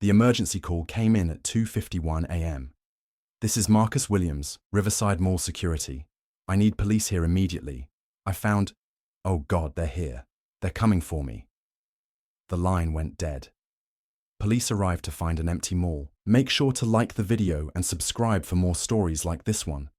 The emergency call came in at 2:51 a.m. "This is Marcus Williams, Riverside Mall security. I need police here immediately. I found... Oh God, they're here. They're coming for me." The line went dead. Police arrived to find an empty mall. Make sure to like the video and subscribe for more stories like this one.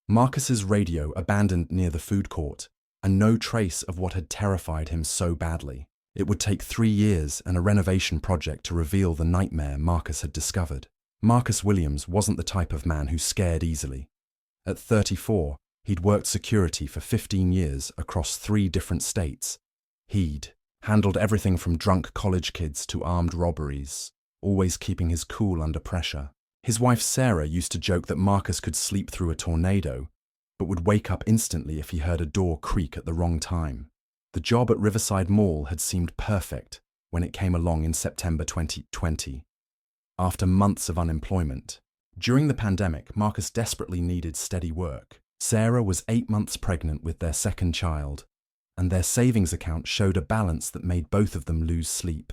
Marcus's radio abandoned near the food court, and no trace of what had terrified him so badly. It would take 3 years and a renovation project to reveal the nightmare Marcus had discovered. Marcus Williams wasn't the type of man who scared easily. At 34, he'd worked security for 15 years across 3 different states. He'd handled everything from drunk college kids to armed robberies, always keeping his cool under pressure. His wife Sarah used to joke that Marcus could sleep through a tornado, but would wake up instantly if he heard a door creak at the wrong time. The job at Riverside Mall had seemed perfect when it came along in September 2020. After months of unemployment. During the pandemic, Marcus desperately needed steady work. Sarah was 8 months pregnant with their second child, and their savings account showed a balance that made both of them lose sleep.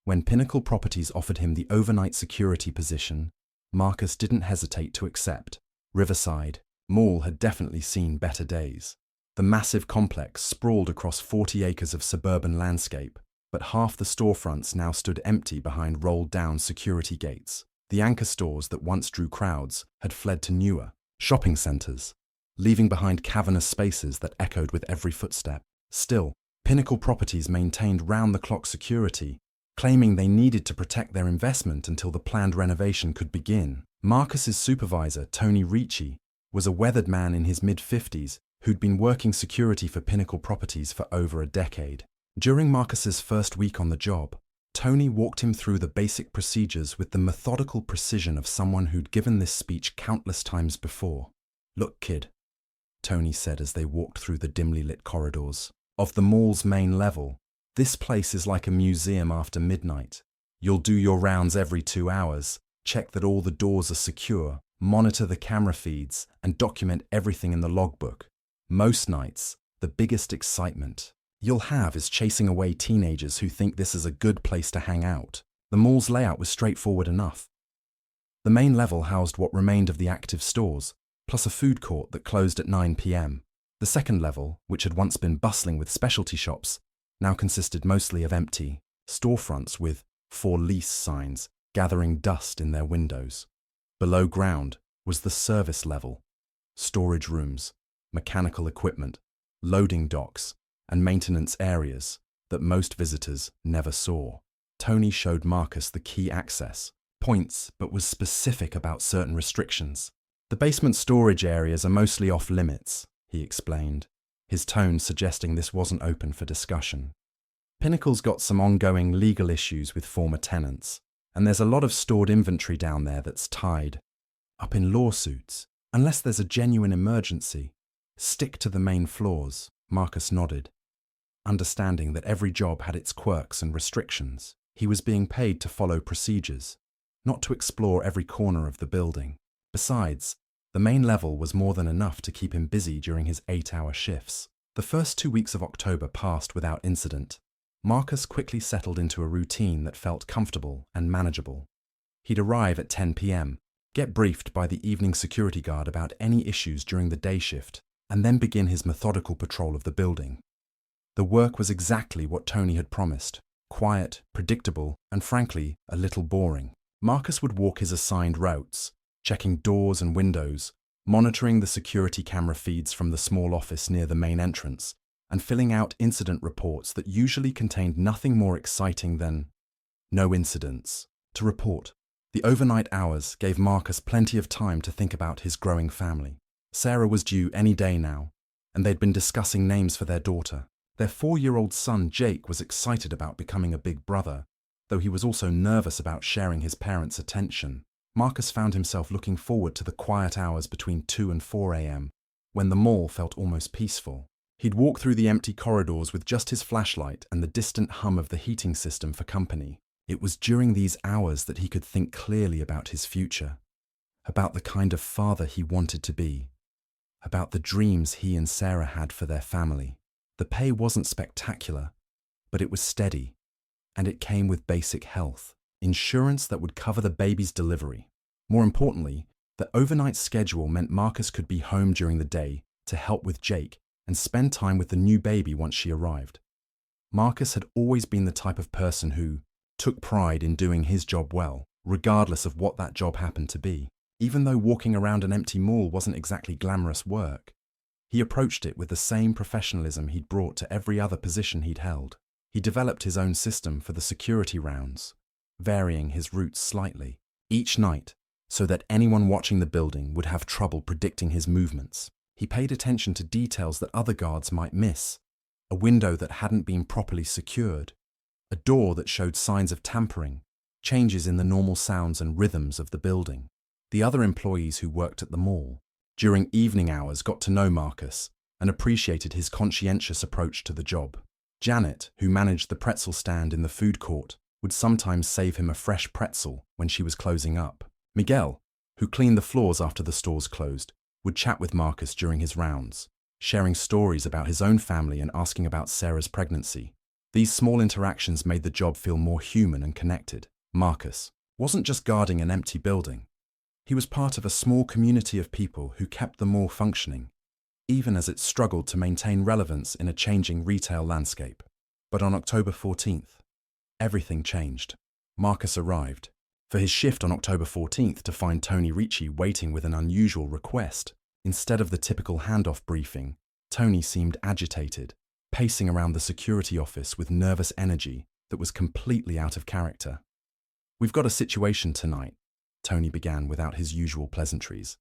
When Pinnacle Properties offered him the overnight security position, Marcus didn't hesitate to accept. Riverside Mall had definitely seen better days. The massive complex sprawled across 40 acres of suburban landscape, but half the storefronts now stood empty behind rolled-down security gates. The anchor stores that once drew crowds had fled to newer shopping centers, leaving behind cavernous spaces that echoed with every footstep. Still, Pinnacle Properties maintained round-the-clock security, claiming they needed to protect their investment until the planned renovation could begin. Marcus's supervisor, Tony Ricci, was a weathered man in his mid-50s who'd been working security for Pinnacle Properties for over a decade. During Marcus's first week on the job, Tony walked him through the basic procedures with the methodical precision of someone who'd given this speech countless times before. "Look, kid," Tony said as they walked through the dimly lit corridors of the mall's main level. "This place is like a museum after midnight. You'll do your rounds every 2 hours, check that all the doors are secure, monitor the camera feeds, and document everything in the logbook. Most nights, the biggest excitement you'll have is chasing away teenagers who think this is a good place to hang out." The mall's layout was straightforward enough. The main level housed what remained of the active stores, plus a food court that closed at 9 p.m. The second level, which had once been bustling with specialty shops, now consisted mostly of empty storefronts with "for lease" signs gathering dust in their windows. Below ground was the service level, storage rooms, mechanical equipment, loading docks, and maintenance areas that most visitors never saw. Tony showed Marcus the key access points, but was specific about certain restrictions. "The basement storage areas are mostly off limits," he explained, his tone suggesting this wasn't open for discussion. "Pinnacle's got some ongoing legal issues with former tenants, and there's a lot of stored inventory down there that's tied up in lawsuits. Unless there's a genuine emergency, stick to the main floors." Marcus nodded, understanding that every job had its quirks and restrictions. He was being paid to follow procedures, not to explore every corner of the building. Besides, the main level was more than enough to keep him busy during his 8-hour shifts. The first 2 weeks of October passed without incident. Marcus quickly settled into a routine that felt comfortable and manageable. He'd arrive at 10 p.m., get briefed by the evening security guard about any issues during the day shift, and then begin his methodical patrol of the building. The work was exactly what Tony had promised: quiet, predictable, and frankly, a little boring. Marcus would walk his assigned routes, checking doors and windows, monitoring the security camera feeds from the small office near the main entrance, and filling out incident reports that usually contained nothing more exciting than "no incidents" to report. The overnight hours gave Marcus plenty of time to think about his growing family. Sarah was due any day now, and they'd been discussing names for their daughter. Their 4-year-old son Jake was excited about becoming a big brother, though he was also nervous about sharing his parents' attention. Marcus found himself looking forward to the quiet hours between 2 and 4 a.m., when the mall felt almost peaceful. He'd walk through the empty corridors with just his flashlight and the distant hum of the heating system for company. It was during these hours that he could think clearly about his future, about the kind of father he wanted to be, about the dreams he and Sarah had for their family. The pay wasn't spectacular, but it was steady, and it came with basic health. insurance that would cover the baby's delivery. More importantly, the overnight schedule meant Marcus could be home during the day to help with Jake and spend time with the new baby once she arrived. Marcus had always been the type of person who took pride in doing his job well, regardless of what that job happened to be. Even though walking around an empty mall wasn't exactly glamorous work, he approached it with the same professionalism he'd brought to every other position he'd held. He developed his own system for the security rounds, varying his routes slightly each night so that anyone watching the building would have trouble predicting his movements. He paid attention to details that other guards might miss: a window that hadn't been properly secured, a door that showed signs of tampering, changes in the normal sounds and rhythms of the building. The other employees who worked at the mall during evening hours got to know Marcus and appreciated his conscientious approach to the job. Janet, who managed the pretzel stand in the food court, would sometimes save him a fresh pretzel when she was closing up. Miguel, who cleaned the floors after the stores closed, would chat with Marcus during his rounds, sharing stories about his own family and asking about Sarah's pregnancy. These small interactions made the job feel more human and connected. Marcus wasn't just guarding an empty building. He was part of a small community of people who kept the mall functioning, even as it struggled to maintain relevance in a changing retail landscape. But on October 14th, everything changed. Marcus arrived for his shift on October 14th to find Tony Ricci waiting with an unusual request. Instead of the typical handoff briefing, Tony seemed agitated, pacing around the security office with nervous energy that was completely out of character. "We've got a situation tonight," Tony began without his usual pleasantries.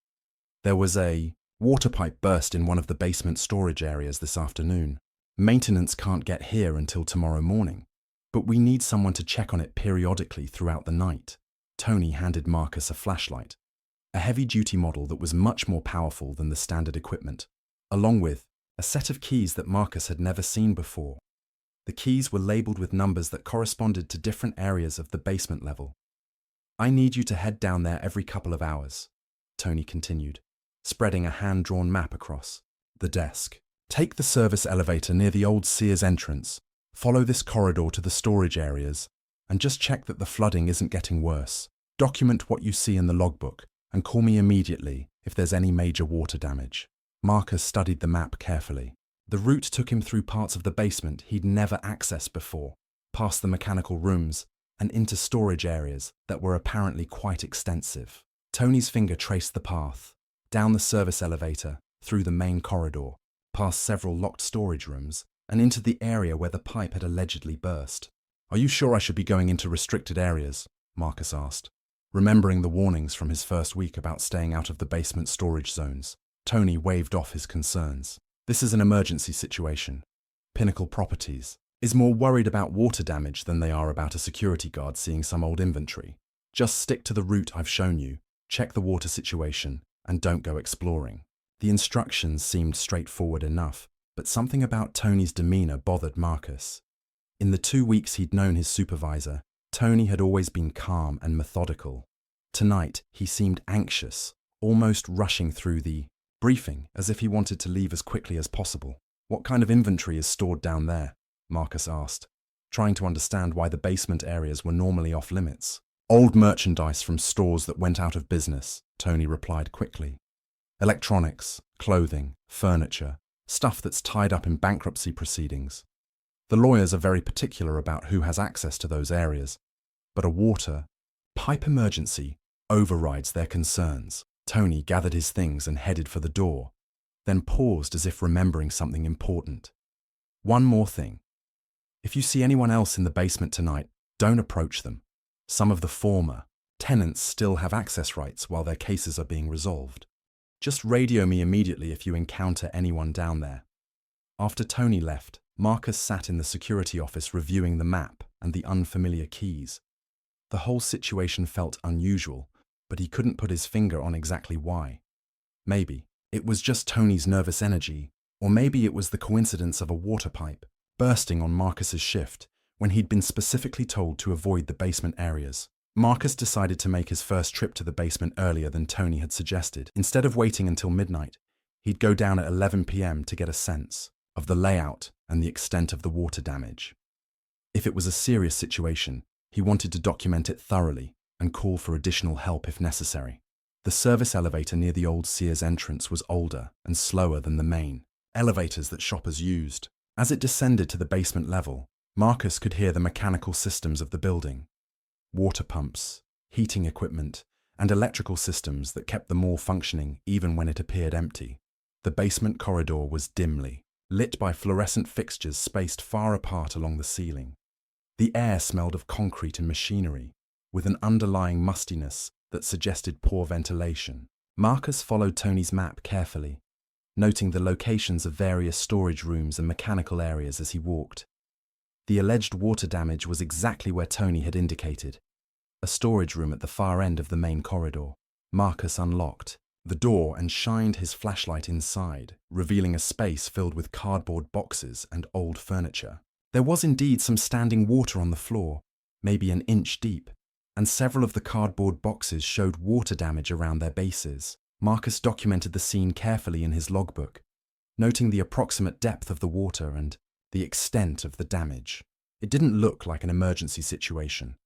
"There was a water pipe burst in one of the basement storage areas this afternoon. Maintenance can't get here until tomorrow morning, but we need someone to check on it periodically throughout the night." Tony handed Marcus a flashlight, a heavy-duty model that was much more powerful than the standard equipment, along with a set of keys that Marcus had never seen before. The keys were labeled with numbers that corresponded to different areas of the basement level. "I need you to head down there every couple of hours," Tony continued, spreading a hand-drawn map across the desk. "Take the service elevator near the old Sears entrance, follow this corridor to the storage areas, and just check that the flooding isn't getting worse. Document what you see in the logbook and call me immediately if there's any major water damage." Marcus studied the map carefully. The route took him through parts of the basement he'd never accessed before, past the mechanical rooms and into storage areas that were apparently quite extensive. Tony's finger traced the path, down the service elevator, through the main corridor, past several locked storage rooms, and into the area where the pipe had allegedly burst. "Are you sure I should be going into restricted areas?" Marcus asked, remembering the warnings from his first week about staying out of the basement storage zones. Tony waved off his concerns. "This is an emergency situation. Pinnacle Properties is more worried about water damage than they are about a security guard seeing some old inventory. Just stick to the route I've shown you, check the water situation, and don't go exploring." The instructions seemed straightforward enough, but something about Tony's demeanor bothered Marcus. In the 2 weeks he'd known his supervisor, Tony had always been calm and methodical. Tonight, he seemed anxious, almost rushing through the briefing as if he wanted to leave as quickly as possible. "What kind of inventory is stored down there?" Marcus asked, trying to understand why the basement areas were normally off limits. "Old merchandise from stores that went out of business," Tony replied quickly. "Electronics, clothing, furniture, stuff that's tied up in bankruptcy proceedings. The lawyers are very particular about who has access to those areas, but a water pipe emergency overrides their concerns." Tony gathered his things and headed for the door, then paused as if remembering something important. "One more thing. If you see anyone else in the basement tonight, don't approach them. Some of the former tenants still have access rights while their cases are being resolved. Just radio me immediately if you encounter anyone down there." After Tony left, Marcus sat in the security office reviewing the map and the unfamiliar keys. The whole situation felt unusual, but he couldn't put his finger on exactly why. Maybe it was just Tony's nervous energy, or maybe it was the coincidence of a water pipe bursting on Marcus's shift when he'd been specifically told to avoid the basement areas. Marcus decided to make his first trip to the basement earlier than Tony had suggested. Instead of waiting until midnight, he'd go down at 11 p.m. to get a sense of the layout and the extent of the water damage. If it was a serious situation, He wanted to document it thoroughly and call for additional help if necessary. The service elevator near the old Sears entrance was older and slower than the main elevators that shoppers used. As it descended to the basement level, Marcus could hear the mechanical systems of the building. Water pumps, heating equipment, and electrical systems that kept the mall functioning even when it appeared empty. The basement corridor was dimly lit by fluorescent fixtures spaced far apart along the ceiling. The air smelled of concrete and machinery, with an underlying mustiness that suggested poor ventilation. Marcus followed Tony's map carefully, noting the locations of various storage rooms and mechanical areas as he walked. The alleged water damage was exactly where Tony had indicated, a storage room at the far end of the main corridor. Marcus unlocked the door and shined his flashlight inside, revealing a space filled with cardboard boxes and old furniture. There was indeed some standing water on the floor, maybe an inch deep, and several of the cardboard boxes showed water damage around their bases. Marcus documented the scene carefully in his logbook, noting the approximate depth of the water and the extent of the damage. It didn't look like an emergency situation,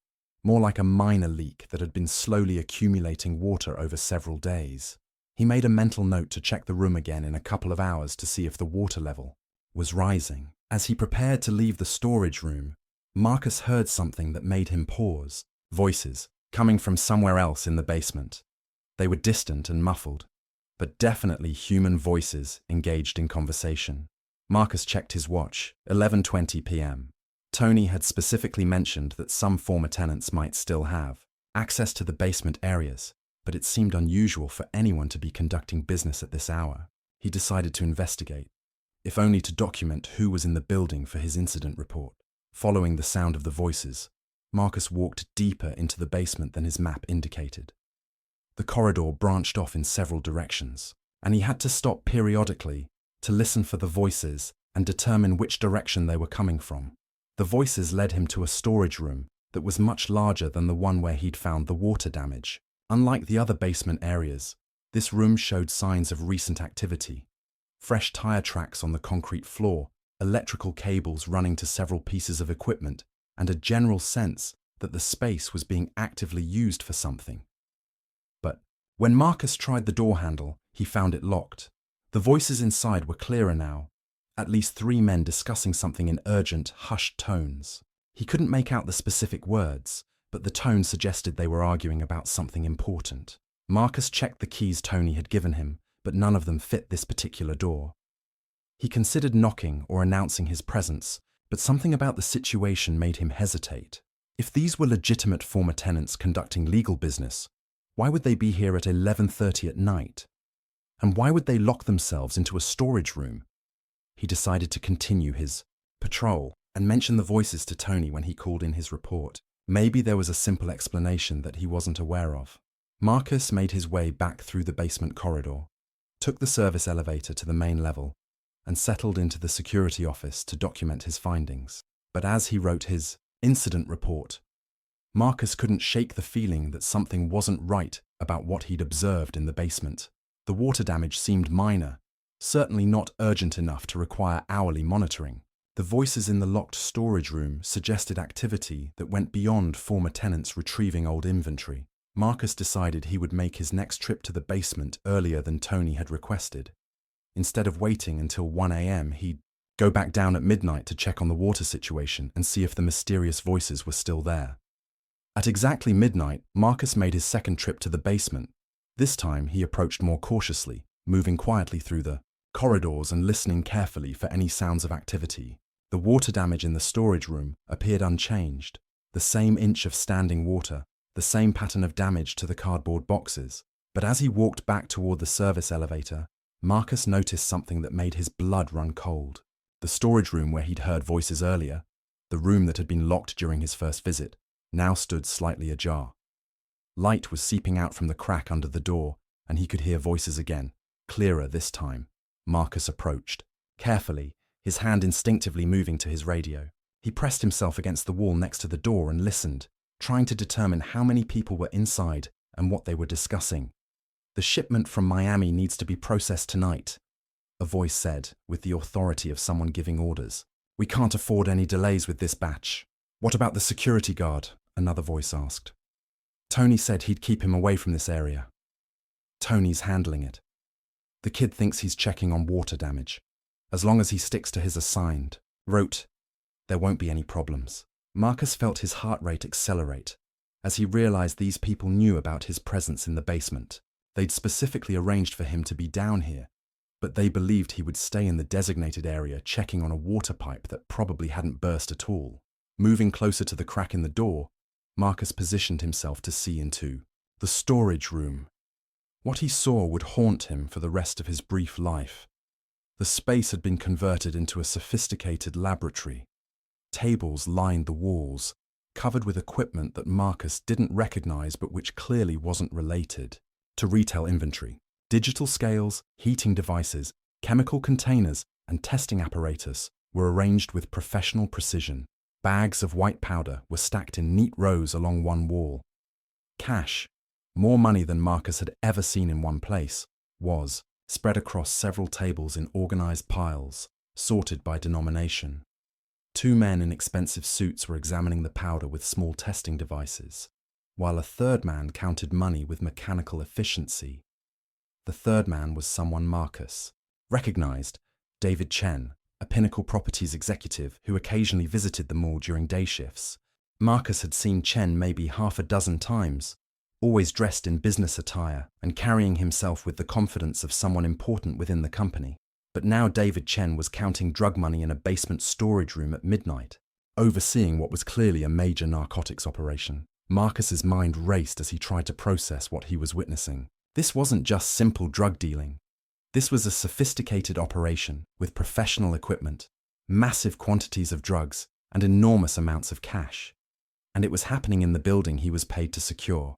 more like a minor leak that had been slowly accumulating water over several days. He made a mental note to check the room again in a couple of hours to see if the water level was rising. As he prepared to leave the storage room, Marcus heard something that made him pause. Voices coming from somewhere else in the basement. They were distant and muffled, but definitely human voices engaged in conversation. Marcus checked his watch, 11:20 p.m. Tony had specifically mentioned that some former tenants might still have access to the basement areas, but it seemed unusual for anyone to be conducting business at this hour. He decided to investigate, if only to document who was in the building for his incident report. Following the sound of the voices, Marcus walked deeper into the basement than his map indicated. The corridor branched off in several directions, and he had to stop periodically to listen for the voices and determine which direction they were coming from. The voices led him to a storage room that was much larger than the one where he'd found the water damage. Unlike the other basement areas, this room showed signs of recent activity. Fresh tire tracks on the concrete floor, electrical cables running to several pieces of equipment, and a general sense that the space was being actively used for something. But when Marcus tried the door handle, he found it locked. The voices inside were clearer now, at least 3 men discussing something in urgent, hushed tones. He couldn't make out the specific words, but the tone suggested they were arguing about something important. Marcus checked the keys Tony had given him, but none of them fit this particular door. He considered knocking or announcing his presence, but something about the situation made him hesitate. If these were legitimate former tenants conducting legal business, why would they be here at 11:30 at night? And why would they lock themselves into a storage room? He decided to continue his patrol and mention the voices to Tony when he called in his report. Maybe there was a simple explanation that he wasn't aware of. Marcus made his way back through the basement corridor, took the service elevator to the main level, and settled into the security office to document his findings. But as he wrote his incident report, Marcus couldn't shake the feeling that something wasn't right about what he'd observed in the basement. The water damage seemed minor, certainly not urgent enough to require hourly monitoring. The voices in the locked storage room suggested activity that went beyond former tenants retrieving old inventory. Marcus decided he would make his next trip to the basement earlier than Tony had requested. Instead of waiting until 1 a.m., he'd go back down at midnight to check on the water situation and see if the mysterious voices were still there. At exactly midnight, Marcus made his second trip to the basement. This time he approached more cautiously, moving quietly through the corridors and listening carefully for any sounds of activity. The water damage in the storage room appeared unchanged, the same inch of standing water, the same pattern of damage to the cardboard boxes. But as he walked back toward the service elevator, Marcus noticed something that made his blood run cold. The storage room where he'd heard voices earlier, the room that had been locked during his first visit, now stood slightly ajar. Light was seeping out from the crack under the door, and he could hear voices again, clearer this time. Marcus approached, carefully, his hand instinctively moving to his radio. He pressed himself against the wall next to the door and listened, trying to determine how many people were inside and what they were discussing. "The shipment from Miami needs to be processed tonight," a voice said, with the authority of someone giving orders. "We can't afford any delays with this batch." "What about the security guard?" another voice asked. Tony said he'd keep him away from this area. Tony's handling it. The kid thinks he's checking on water damage. As long as he sticks to his assigned route, there won't be any problems. Marcus felt his heart rate accelerate as he realized these people knew about his presence in the basement. They'd specifically arranged for him to be down here, but they believed he would stay in the designated area checking on a water pipe that probably hadn't burst at all. Moving closer to the crack in the door, Marcus positioned himself to see into the storage room. What he saw would haunt him for the rest of his brief life. The space had been converted into a sophisticated laboratory. Tables lined the walls, covered with equipment that Marcus didn't recognize but which clearly wasn't related to retail inventory. Digital scales, heating devices, chemical containers, and testing apparatus were arranged with professional precision. Bags of white powder were stacked in neat rows along one wall. Cash, more money than Marcus had ever seen in one place, was spread across several tables in organized piles, sorted by denomination. Two men in expensive suits were examining the powder with small testing devices, while a third man counted money with mechanical efficiency. The third man was someone Marcus recognized, David Chen, a Pinnacle Properties executive who occasionally visited the mall during day shifts. Marcus had seen Chen maybe half a dozen times, always dressed in business attire and carrying himself with the confidence of someone important within the company. But now David Chen was counting drug money in a basement storage room at midnight, overseeing what was clearly a major narcotics operation. Marcus's mind raced as he tried to process what he was witnessing. This wasn't just simple drug dealing. This was a sophisticated operation with professional equipment, massive quantities of drugs, and enormous amounts of cash. And it was happening in the building he was paid to secure,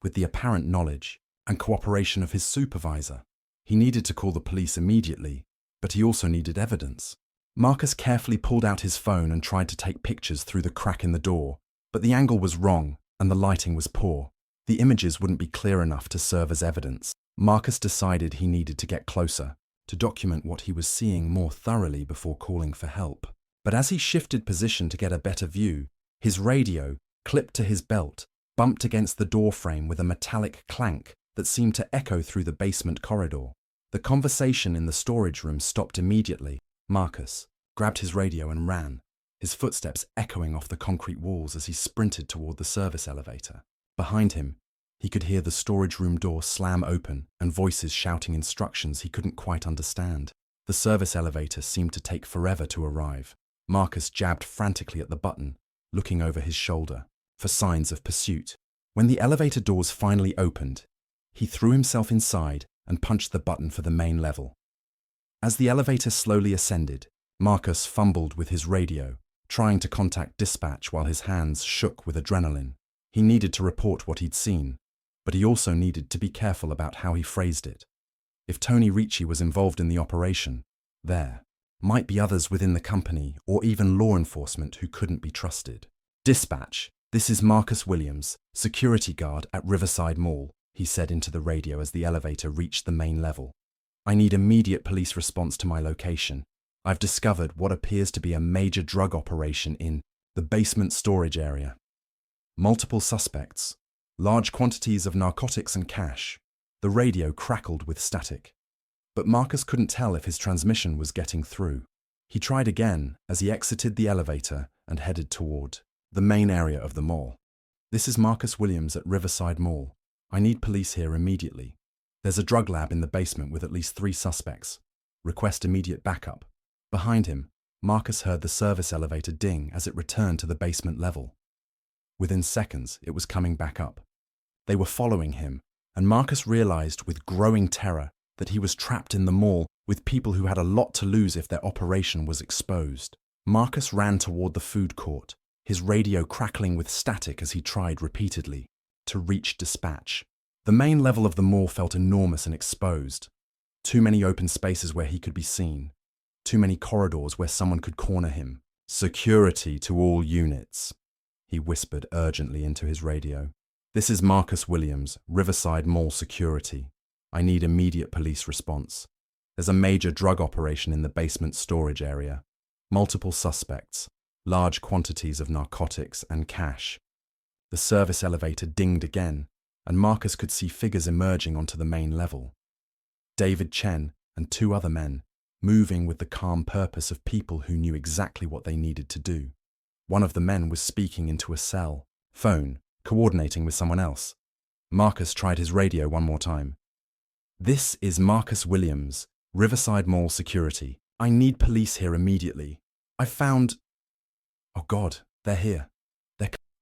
with the apparent knowledge and cooperation of his supervisor. He needed to call the police immediately, but he also needed evidence. Marcus carefully pulled out his phone and tried to take pictures through the crack in the door, but the angle was wrong and the lighting was poor. The images wouldn't be clear enough to serve as evidence. Marcus decided he needed to get closer, to document what he was seeing more thoroughly before calling for help. But as he shifted position to get a better view, his radio, clipped to his belt, bumped against the door frame with a metallic clank that seemed to echo through the basement corridor. The conversation in the storage room stopped immediately. Marcus grabbed his radio and ran, his footsteps echoing off the concrete walls as he sprinted toward the service elevator. Behind him, he could hear the storage room door slam open and voices shouting instructions he couldn't quite understand. The service elevator seemed to take forever to arrive. Marcus jabbed frantically at the button, looking over his shoulder for signs of pursuit. When the elevator doors finally opened, he threw himself inside and punched the button for the main level. As the elevator slowly ascended, Marcus fumbled with his radio, trying to contact dispatch while his hands shook with adrenaline. He needed to report what he'd seen, but he also needed to be careful about how he phrased it. If Tony Ricci was involved in the operation, there might be others within the company or even law enforcement who couldn't be trusted. "Dispatch, this is Marcus Williams, security guard at Riverside Mall," he said into the radio as the elevator reached the main level. "I need immediate police response to my location. I've discovered what appears to be a major drug operation in the basement storage area. Multiple suspects, large quantities of narcotics and cash." The radio crackled with static, but Marcus couldn't tell if his transmission was getting through. He tried again as he exited the elevator and headed toward the main area of the mall. "This is Marcus Williams at Riverside Mall. I need police here immediately. There's a drug lab in the basement with at least 3 suspects. Request immediate backup." Behind him, Marcus heard the service elevator ding as it returned to the basement level. Within seconds, it was coming back up. They were following him, and Marcus realized with growing terror that he was trapped in the mall with people who had a lot to lose if their operation was exposed. Marcus ran toward the food court, his radio crackling with static as he tried repeatedly to reach dispatch. The main level of the mall felt enormous and exposed. Too many open spaces where he could be seen. Too many corridors where someone could corner him. "Security to all units," he whispered urgently into his radio. "This is Marcus Williams, Riverside Mall Security. I need immediate police response. There's a major drug operation in the basement storage area. Multiple suspects, large quantities of narcotics and cash." The service elevator dinged again, and Marcus could see figures emerging onto the main level. David Chen and two other men, moving with the calm purpose of people who knew exactly what they needed to do. One of the men was speaking into a cell phone, coordinating with someone else. Marcus tried his radio one more time. "This is Marcus Williams, Riverside Mall security. I need police here immediately. I found... Oh God, they're here.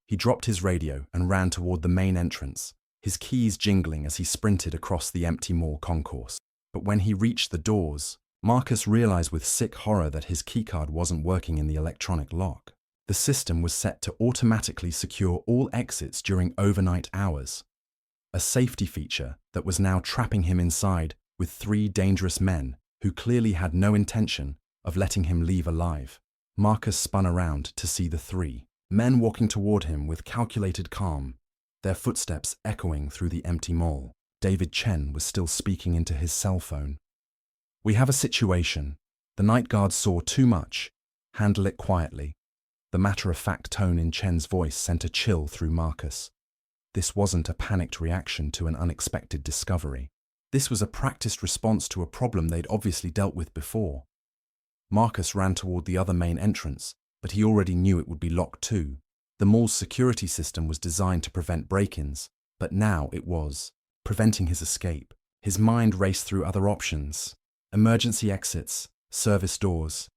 He dropped his radio and ran toward the main entrance, his keys jingling as he sprinted across the empty mall concourse. But when he reached the doors, Marcus realized with sick horror that his keycard wasn't working in the electronic lock. The system was set to automatically secure all exits during overnight hours, a safety feature that was now trapping him inside with three dangerous men who clearly had no intention of letting him leave alive. Marcus spun around to see the three men walking toward him with calculated calm, their footsteps echoing through the empty mall. David Chen was still speaking into his cell phone. "We have a situation. The night guard saw too much. Handle it quietly." The matter-of-fact tone in Chen's voice sent a chill through Marcus. This wasn't a panicked reaction to an unexpected discovery. This was a practiced response to a problem they'd obviously dealt with before. Marcus ran toward the other main entrance, but he already knew it would be locked too. The mall's security system was designed to prevent break-ins, but now it was preventing his escape. His mind raced through other options: emergency exits, service doors,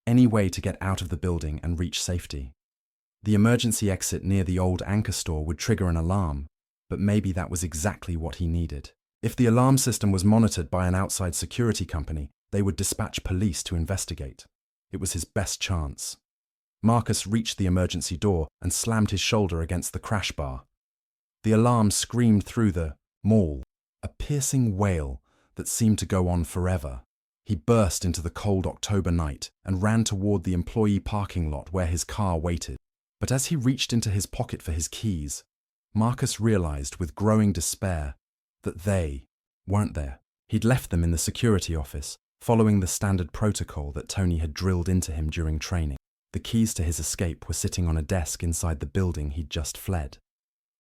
any way to get out of the building and reach safety. The emergency exit near the old anchor store would trigger an alarm, but maybe that was exactly what he needed. If the alarm system was monitored by an outside security company, they would dispatch police to investigate. It was his best chance. Marcus reached the emergency door and slammed his shoulder against the crash bar. The alarm screamed through the mall, a piercing wail that seemed to go on forever. He burst into the cold October night and ran toward the employee parking lot where his car waited. But as he reached into his pocket for his keys, Marcus realized with growing despair that they weren't there. He'd left them in the security office, following the standard protocol that Tony had drilled into him during training. The keys to his escape were sitting on a desk inside the building he'd just fled.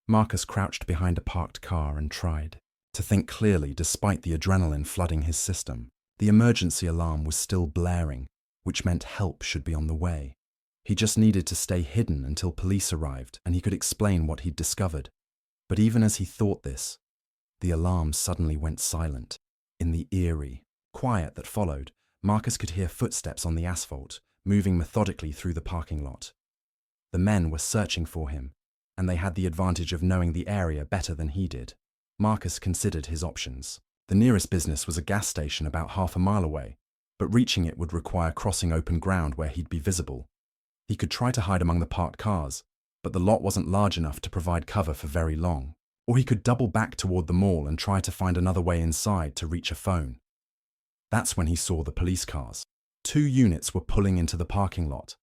Marcus crouched behind a parked car and tried to think clearly despite the adrenaline flooding his system. The emergency alarm was still blaring, which meant help should be on the way. He just needed to stay hidden until police arrived and he could explain what he'd discovered. But even as he thought this, the alarm suddenly went silent. In the eerie quiet that followed, Marcus could hear footsteps on the asphalt, moving methodically through the parking lot. The men were searching for him, and they had the advantage of knowing the area better than he did. Marcus considered his options. The nearest business was a gas station about half a mile away, but reaching it would require crossing open ground where he'd be visible. He could try to hide among the parked cars, but the lot wasn't large enough to provide cover for very long. Or he could double back toward the mall and try to find another way inside to reach a phone. That's when he saw the police cars. 2 units were pulling into the parking lot,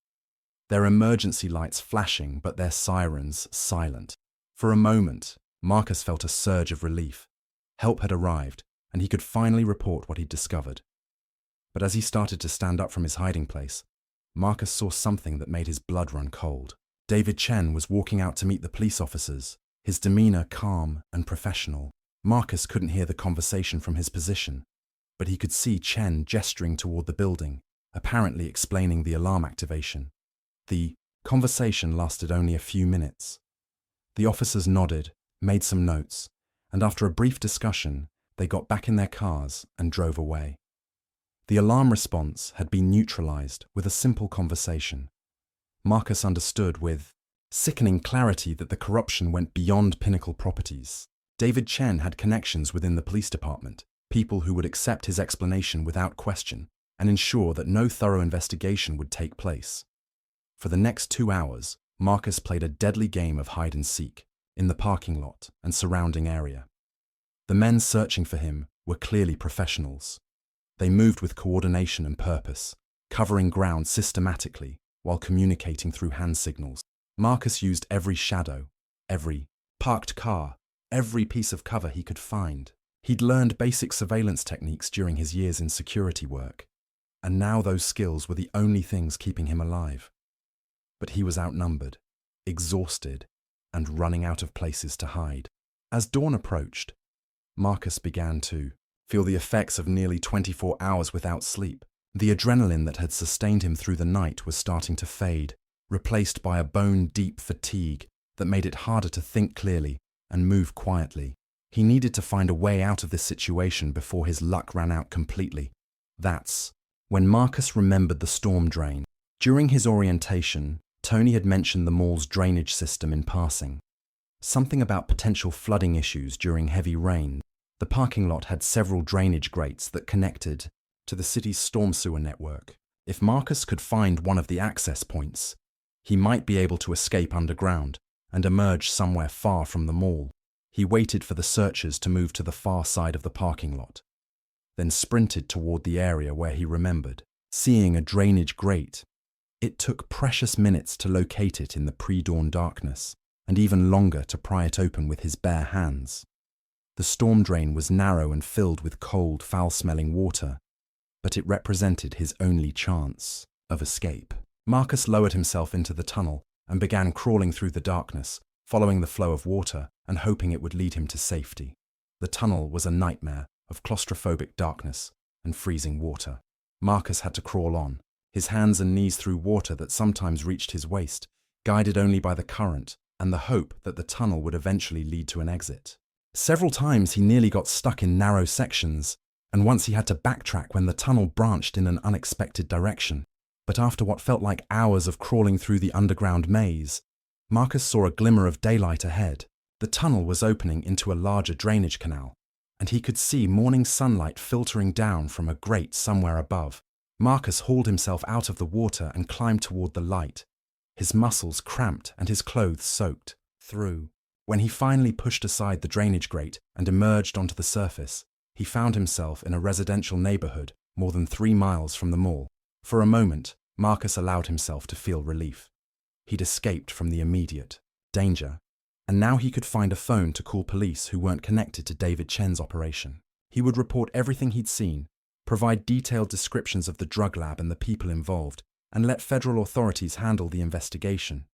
their emergency lights flashing but their sirens silent. For a moment, Marcus felt a surge of relief. Help had arrived, and he could finally report what he'd discovered. But as he started to stand up from his hiding place, Marcus saw something that made his blood run cold. David Chen was walking out to meet the police officers, his demeanor calm and professional. Marcus couldn't hear the conversation from his position, but he could see Chen gesturing toward the building, apparently explaining the alarm activation. The conversation lasted only a few minutes. The officers nodded, made some notes, and after a brief discussion, they got back in their cars and drove away. The alarm response had been neutralized with a simple conversation. Marcus understood with sickening clarity that the corruption went beyond Pinnacle Properties. David Chen had connections within the police department, people who would accept his explanation without question and ensure that no thorough investigation would take place. For the next 2 hours, Marcus played a deadly game of hide and seek in the parking lot and surrounding area. The men searching for him were clearly professionals. They moved with coordination and purpose, covering ground systematically while communicating through hand signals. Marcus used every shadow, every parked car, every piece of cover he could find. He'd learned basic surveillance techniques during his years in security work, and now those skills were the only things keeping him alive. But he was outnumbered, exhausted, and running out of places to hide. As dawn approached, Marcus began to feel the effects of nearly 24 hours without sleep. The adrenaline that had sustained him through the night was starting to fade, replaced by a bone-deep fatigue that made it harder to think clearly and move quietly. He needed to find a way out of this situation before his luck ran out completely. That's when Marcus remembered the storm drain. During his orientation, Tony had mentioned the mall's drainage system in passing. Something about potential flooding issues during heavy rain. The parking lot had several drainage grates that connected to the city's storm sewer network. If Marcus could find one of the access points, he might be able to escape underground and emerge somewhere far from the mall. He waited for the searchers to move to the far side of the parking lot, then sprinted toward the area where he remembered seeing a drainage grate. It took precious minutes to locate it in the pre-dawn darkness, and even longer to pry it open with his bare hands. The storm drain was narrow and filled with cold, foul-smelling water, but it represented his only chance of escape. Marcus lowered himself into the tunnel and began crawling through the darkness, following the flow of water and hoping it would lead him to safety. The tunnel was a nightmare of claustrophobic darkness and freezing water. Marcus had to crawl on, his hands and knees through water that sometimes reached his waist, guided only by the current and the hope that the tunnel would eventually lead to an exit. Several times he nearly got stuck in narrow sections, and once he had to backtrack when the tunnel branched in an unexpected direction. But after what felt like hours of crawling through the underground maze, Marcus saw a glimmer of daylight ahead. The tunnel was opening into a larger drainage canal, and he could see morning sunlight filtering down from a grate somewhere above. Marcus hauled himself out of the water and climbed toward the light, his muscles cramped and his clothes soaked through. When he finally pushed aside the drainage grate and emerged onto the surface, he found himself in a residential neighborhood more than 3 miles from the mall. For a moment, Marcus allowed himself to feel relief. He'd escaped from the immediate danger, and now he could find a phone to call police who weren't connected to David Chen's operation. He would report everything he'd seen, provide detailed descriptions of the drug lab and the people involved, and let federal authorities handle the investigation.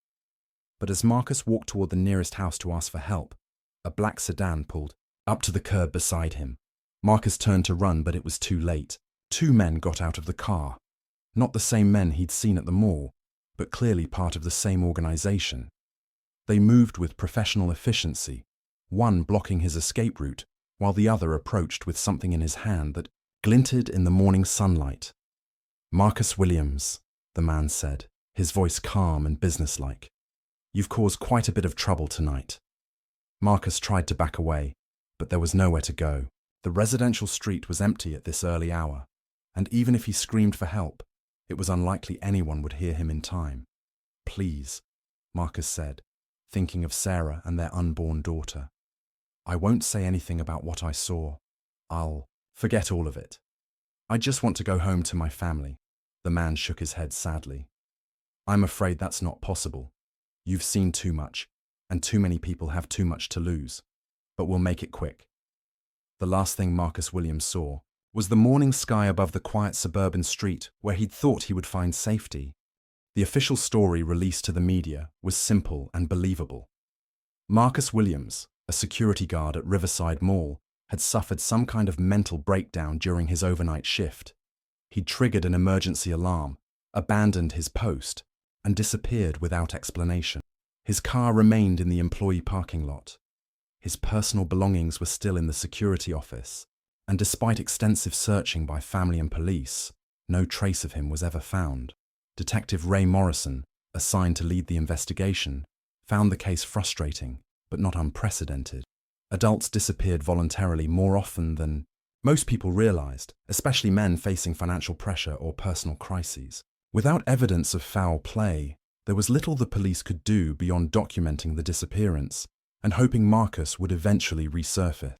But as Marcus walked toward the nearest house to ask for help, a black sedan pulled up to the curb beside him. Marcus turned to run, but it was too late. 2 men got out of the car. Not the same men he'd seen at the mall, but clearly part of the same organization. They moved with professional efficiency, one blocking his escape route, while the other approached with something in his hand that glinted in the morning sunlight. "Marcus Williams," the man said, his voice calm and businesslike. "You've caused quite a bit of trouble tonight." Marcus tried to back away, but there was nowhere to go. The residential street was empty at this early hour, and even if he screamed for help, it was unlikely anyone would hear him in time. "Please," Marcus said, thinking of Sarah and their unborn daughter. "I won't say anything about what I saw. I'll forget all of it. I just want to go home to my family." The man shook his head sadly. "I'm afraid that's not possible. You've seen too much, and too many people have too much to lose. But we'll make it quick." The last thing Marcus Williams saw was the morning sky above the quiet suburban street where he'd thought he would find safety. The official story released to the media was simple and believable. Marcus Williams, a security guard at Riverside Mall, had suffered some kind of mental breakdown during his overnight shift. He'd triggered an emergency alarm, abandoned his post, and disappeared without explanation. His car remained in the employee parking lot. His personal belongings were still in the security office, and despite extensive searching by family and police, no trace of him was ever found. Detective Ray Morrison, assigned to lead the investigation, found the case frustrating, but not unprecedented. Adults disappeared voluntarily more often than most people realized, especially men facing financial pressure or personal crises. Without evidence of foul play, there was little the police could do beyond documenting the disappearance and hoping Marcus would eventually resurface.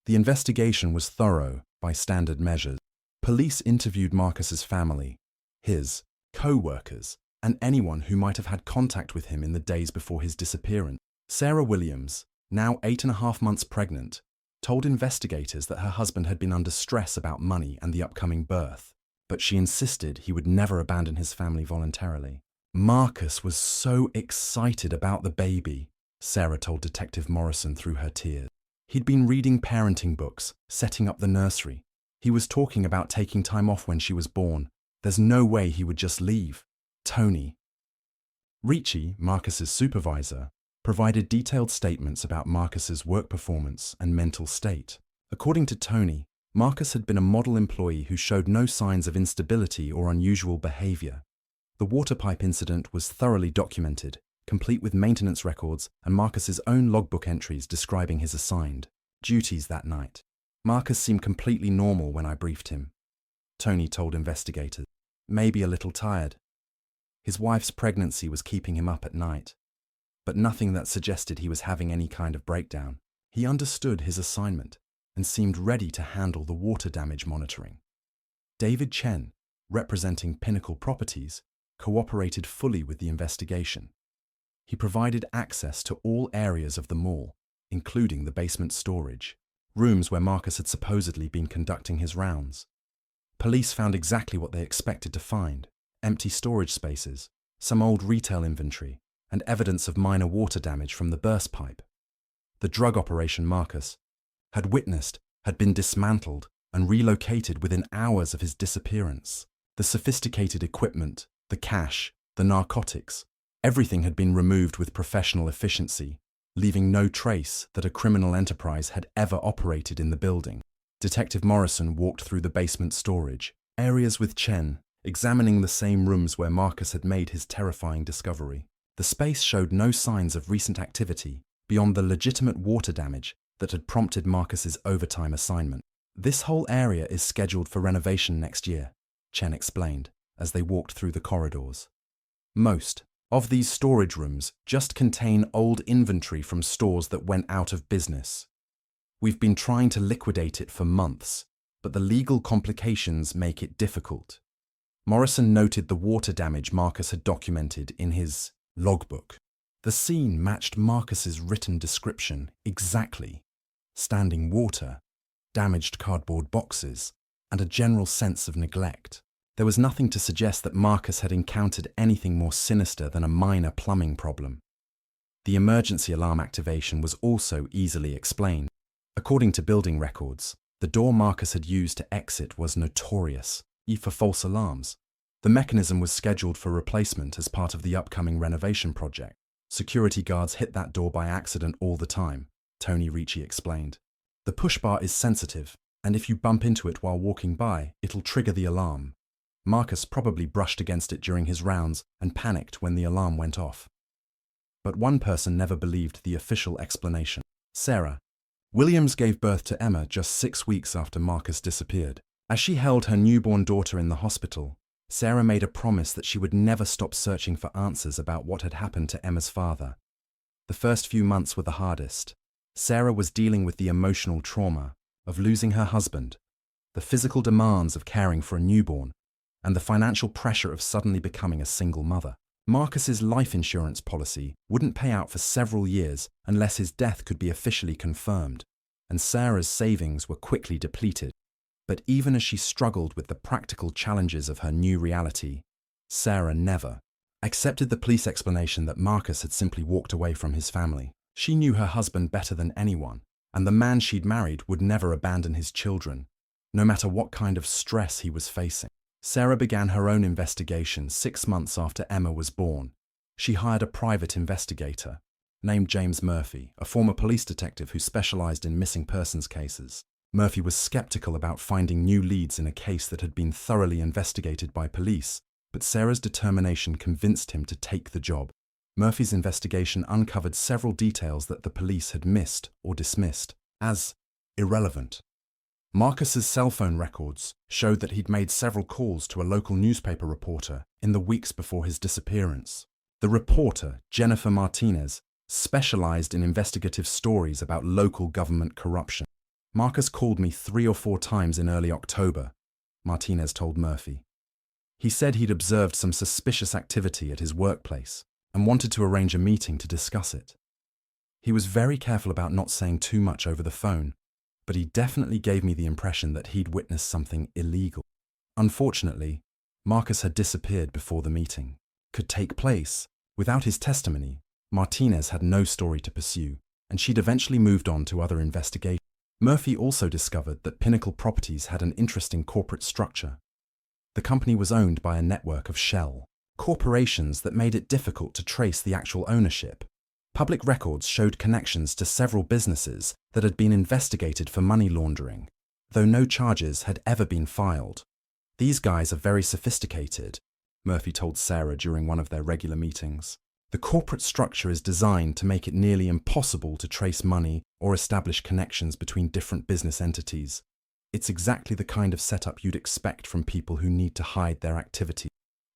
The investigation was thorough by standard measures. Police interviewed Marcus's family, his co-workers, and anyone who might have had contact with him in the days before his disappearance. Sarah Williams, now 8.5 months pregnant, told investigators that her husband had been under stress about money and the upcoming birth, but she insisted he would never abandon his family voluntarily. Marcus was so excited about the baby Sarah told Detective Morrison through her tears. He'd been reading parenting books, setting up the nursery. He was talking about taking time off when she was born. There's no way he would just leave. Tony. Ricci, Marcus's supervisor, provided detailed statements about Marcus's work performance and mental state. According to Tony, Marcus had been a model employee who showed no signs of instability or unusual behavior. The water pipe incident was thoroughly documented, complete with maintenance records and Marcus's own logbook entries describing his assigned duties that night. Marcus seemed completely normal when I briefed him, Tony told investigators. Maybe a little tired. His wife's pregnancy was keeping him up at night, but nothing that suggested he was having any kind of breakdown. He understood his assignment and seemed ready to handle the water damage monitoring. David Chen, representing Pinnacle Properties, cooperated fully with the investigation. He provided access to all areas of the mall, including the basement storage, rooms where Marcus had supposedly been conducting his rounds. Police found exactly what they expected to find: empty storage spaces, some old retail inventory, and evidence of minor water damage from the burst pipe. The drug operation Marcus had witnessed had been dismantled and relocated within hours of his disappearance. The sophisticated equipment, the cash, the narcotics, everything had been removed with professional efficiency, leaving no trace that a criminal enterprise had ever operated in the building. Detective Morrison walked through the basement storage areas with Chen, examining the same rooms where Marcus had made his terrifying discovery. The space showed no signs of recent activity beyond the legitimate water damage that had prompted Marcus's overtime assignment. This whole area is scheduled for renovation next year, Chen explained as they walked through the corridors. Most of these storage rooms just contain old inventory from stores that went out of business. We've been trying to liquidate it for months, but the legal complications make it difficult. Morrison noted the water damage Marcus had documented in his logbook. The scene matched Marcus's written description exactly: standing water, damaged cardboard boxes, and a general sense of neglect. There was nothing to suggest that Marcus had encountered anything more sinister than a minor plumbing problem. The emergency alarm activation was also easily explained. According to building records, the door Marcus had used to exit was notorious for false alarms. The mechanism was scheduled for replacement as part of the upcoming renovation project. Security guards hit that door by accident all the time, Tony Ricci explained. The push bar is sensitive, and if you bump into it while walking by, it'll trigger the alarm. Marcus probably brushed against it during his rounds and panicked when the alarm went off. But one person never believed the official explanation: Sarah. Williams gave birth to Emma just 6 weeks after Marcus disappeared. As she held her newborn daughter in the hospital, Sarah made a promise that she would never stop searching for answers about what had happened to Emma's father. The first few months were the hardest. Sarah was dealing with the emotional trauma of losing her husband, the physical demands of caring for a newborn, and the financial pressure of suddenly becoming a single mother. Marcus's life insurance policy wouldn't pay out for several years unless his death could be officially confirmed, and Sarah's savings were quickly depleted. But even as she struggled with the practical challenges of her new reality, Sarah never accepted the police explanation that Marcus had simply walked away from his family. She knew her husband better than anyone, and the man she'd married would never abandon his children, no matter what kind of stress he was facing. Sarah began her own investigation 6 months after Emma was born. She hired a private investigator named James Murphy, a former police detective who specialized in missing persons cases. Murphy was skeptical about finding new leads in a case that had been thoroughly investigated by police, but Sarah's determination convinced him to take the job. Murphy's investigation uncovered several details that the police had missed or dismissed as irrelevant. Marcus's cell phone records showed that he'd made several calls to a local newspaper reporter in the weeks before his disappearance. The reporter, Jennifer Martinez, specialized in investigative stories about local government corruption. Marcus called me 3 or 4 times in early October, Martinez told Murphy. He said he'd observed some suspicious activity at his workplace and wanted to arrange a meeting to discuss it. He was very careful about not saying too much over the phone, but he definitely gave me the impression that he'd witnessed something illegal. Unfortunately, Marcus had disappeared before the meeting could take place. Without his testimony, Martinez had no story to pursue, and she'd eventually moved on to other investigations. Murphy also discovered that Pinnacle Properties had an interesting corporate structure. The company was owned by a network of shell corporations that made it difficult to trace the actual ownership. Public records showed connections to several businesses that had been investigated for money laundering, though no charges had ever been filed. "These guys are very sophisticated," Murphy told Sarah during one of their regular meetings. "The corporate structure is designed to make it nearly impossible to trace money or establish connections between different business entities. It's exactly the kind of setup you'd expect from people who need to hide their activity."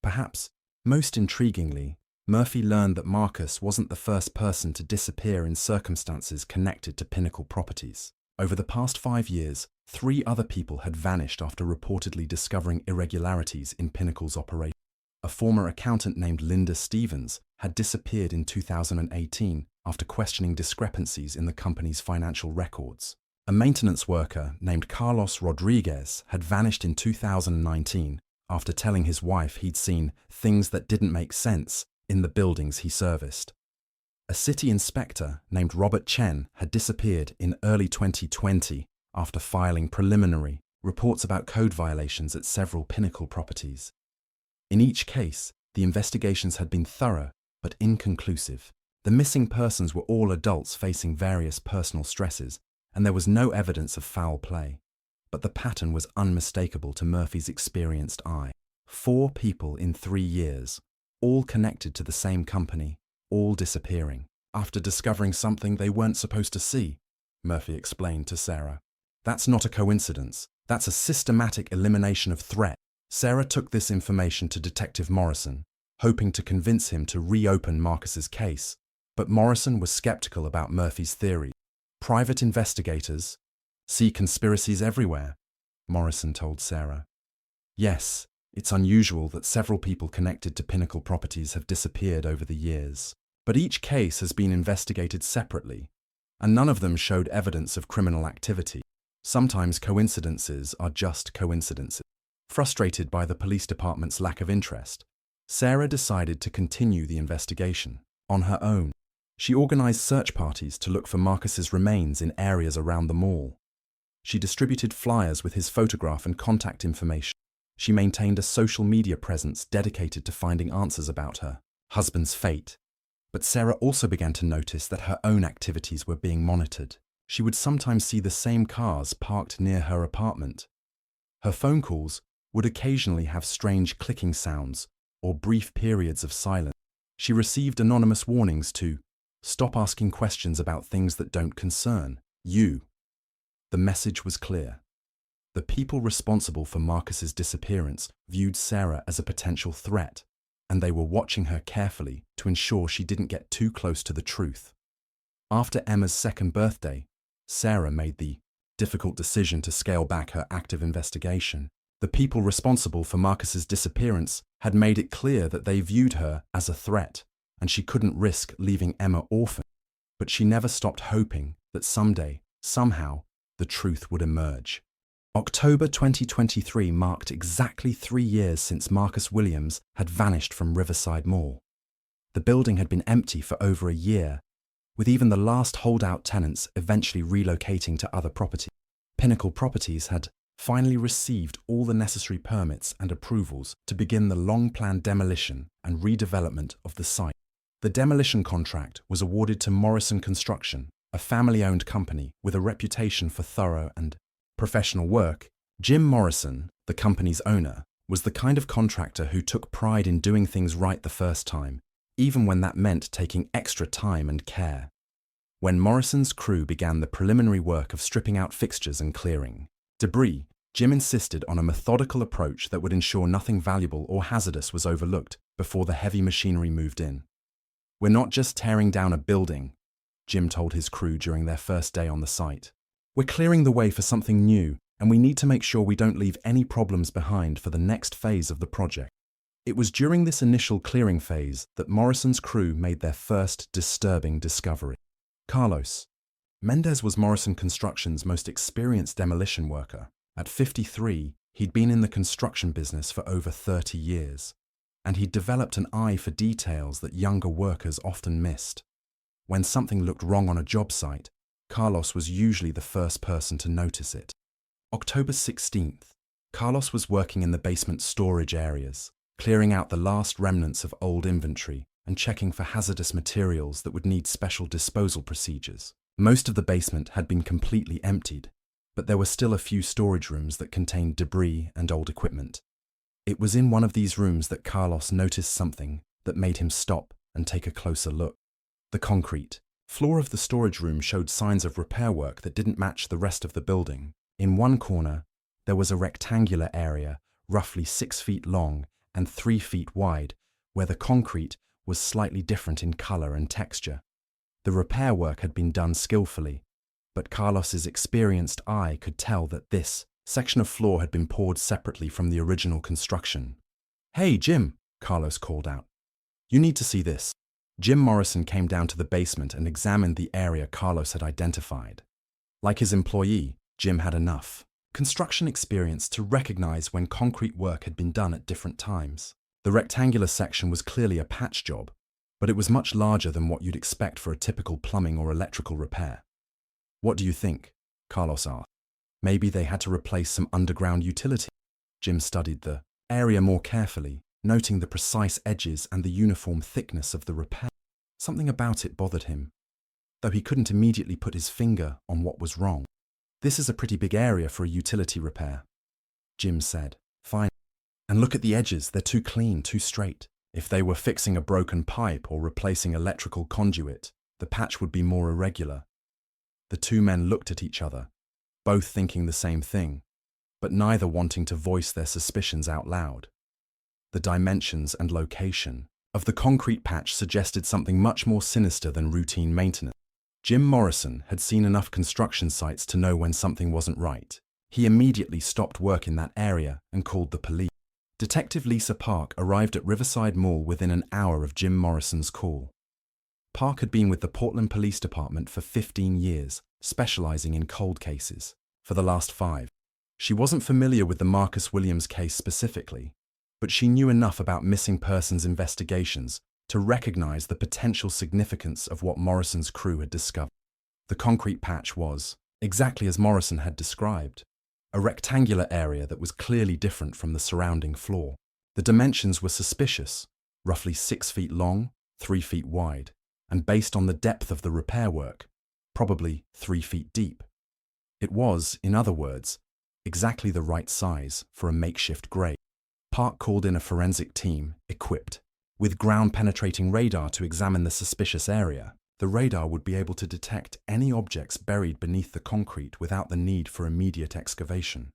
Perhaps most intriguingly, Murphy learned that Marcus wasn't the first person to disappear in circumstances connected to Pinnacle Properties. Over the past 5 years, 3 other people had vanished after reportedly discovering irregularities in Pinnacle's operation. A former accountant named Linda Stevens had disappeared in 2018 after questioning discrepancies in the company's financial records. A maintenance worker named Carlos Rodriguez had vanished in 2019 after telling his wife he'd seen things that didn't make sense in the buildings he serviced. A city inspector named Robert Chen had disappeared in early 2020 after filing preliminary reports about code violations at several Pinnacle properties. In each case, the investigations had been thorough but inconclusive. The missing persons were all adults facing various personal stresses, and there was no evidence of foul play. But the pattern was unmistakable to Murphy's experienced eye. 4 people in 3 years, all connected to the same company, all disappearing after discovering something they weren't supposed to see, Murphy explained to Sarah. "That's not a coincidence. That's a systematic elimination of threat." Sarah took this information to Detective Morrison, hoping to convince him to reopen Marcus's case, but Morrison was skeptical about Murphy's theory. "Private investigators see conspiracies everywhere," Morrison told Sarah. "Yes, it's unusual that several people connected to Pinnacle Properties have disappeared over the years, but each case has been investigated separately, and none of them showed evidence of criminal activity. Sometimes coincidences are just coincidences." Frustrated by the police department's lack of interest, Sarah decided to continue the investigation on her own. She organized search parties to look for Marcus's remains in areas around the mall. She distributed flyers with his photograph and contact information. She maintained a social media presence dedicated to finding answers about her husband's fate. But Sarah also began to notice that her own activities were being monitored. She would sometimes see the same cars parked near her apartment. Her phone calls would occasionally have strange clicking sounds or brief periods of silence. She received anonymous warnings to stop asking questions about things that don't concern you. The message was clear. The people responsible for Marcus's disappearance viewed Sarah as a potential threat, and they were watching her carefully to ensure she didn't get too close to the truth. After Emma's 2nd birthday, Sarah made the difficult decision to scale back her active investigation. The people responsible for Marcus's disappearance had made it clear that they viewed her as a threat, and she couldn't risk leaving Emma orphaned. But she never stopped hoping that someday, somehow, the truth would emerge. October 2023 marked exactly 3 years since Marcus Williams had vanished from Riverside Mall. The building had been empty for over a year, with even the last holdout tenants eventually relocating to other properties. Pinnacle Properties had finally received all the necessary permits and approvals to begin the long-planned demolition and redevelopment of the site. The demolition contract was awarded to Morrison Construction, a family-owned company with a reputation for thorough and professional work. Jim Morrison, the company's owner, was the kind of contractor who took pride in doing things right the first time, even when that meant taking extra time and care. When Morrison's crew began the preliminary work of stripping out fixtures and clearing debris, Jim insisted on a methodical approach that would ensure nothing valuable or hazardous was overlooked before the heavy machinery moved in. "We're not just tearing down a building," Jim told his crew during their first day on the site. "We're clearing the way for something new, and we need to make sure we don't leave any problems behind for the next phase of the project." It was during this initial clearing phase that Morrison's crew made their first disturbing discovery. Carlos Mendez was Morrison Construction's most experienced demolition worker. At 53, he'd been in the construction business for over 30 years, and he'd developed an eye for details that younger workers often missed. When something looked wrong on a job site, Carlos was usually the first person to notice it. October 16th, Carlos was working in the basement storage areas, clearing out the last remnants of old inventory and checking for hazardous materials that would need special disposal procedures. Most of the basement had been completely emptied, but there were still a few storage rooms that contained debris and old equipment. It was in one of these rooms that Carlos noticed something that made him stop and take a closer look. The concrete floor of the storage room showed signs of repair work that didn't match the rest of the building. In one corner, there was a rectangular area, roughly 6 feet long and 3 feet wide, where the concrete was slightly different in color and texture. The repair work had been done skillfully, but Carlos's experienced eye could tell that this section of floor had been poured separately from the original construction. "Hey, Jim," Carlos called out. "You need to see this." Jim Morrison came down to the basement and examined the area Carlos had identified. Like his employee, Jim had enough construction experience to recognize when concrete work had been done at different times. The rectangular section was clearly a patch job, but it was much larger than what you'd expect for a typical plumbing or electrical repair. "What do you think?" Carlos asked. "Maybe they had to replace some underground utility." Jim studied the area more carefully, noting the precise edges and the uniform thickness of the repair. Something about it bothered him, though he couldn't immediately put his finger on what was wrong. "This is a pretty big area for a utility repair," Jim said. "Fine. And look at the edges, they're too clean, too straight. If they were fixing a broken pipe or replacing electrical conduit, the patch would be more irregular." The two men looked at each other, both thinking the same thing, but neither wanting to voice their suspicions out loud. The dimensions and location of the concrete patch suggested something much more sinister than routine maintenance. Jim Morrison had seen enough construction sites to know when something wasn't right. He immediately stopped work in that area and called the police. Detective Lisa Park arrived at Riverside Mall within an hour of Jim Morrison's call. Park had been with the Portland Police Department for 15 years, specializing in cold cases. For the last 5, she wasn't familiar with the Marcus Williams case specifically, but she knew enough about missing persons investigations to recognize the potential significance of what Morrison's crew had discovered. The concrete patch was, exactly as Morrison had described, a rectangular area that was clearly different from the surrounding floor. The dimensions were suspicious, roughly 6 feet long, 3 feet wide, and based on the depth of the repair work, probably 3 feet deep. It was, in other words, exactly the right size for a makeshift grave. Park called in a forensic team, equipped with ground-penetrating radar to examine the suspicious area. The radar would be able to detect any objects buried beneath the concrete without the need for immediate excavation.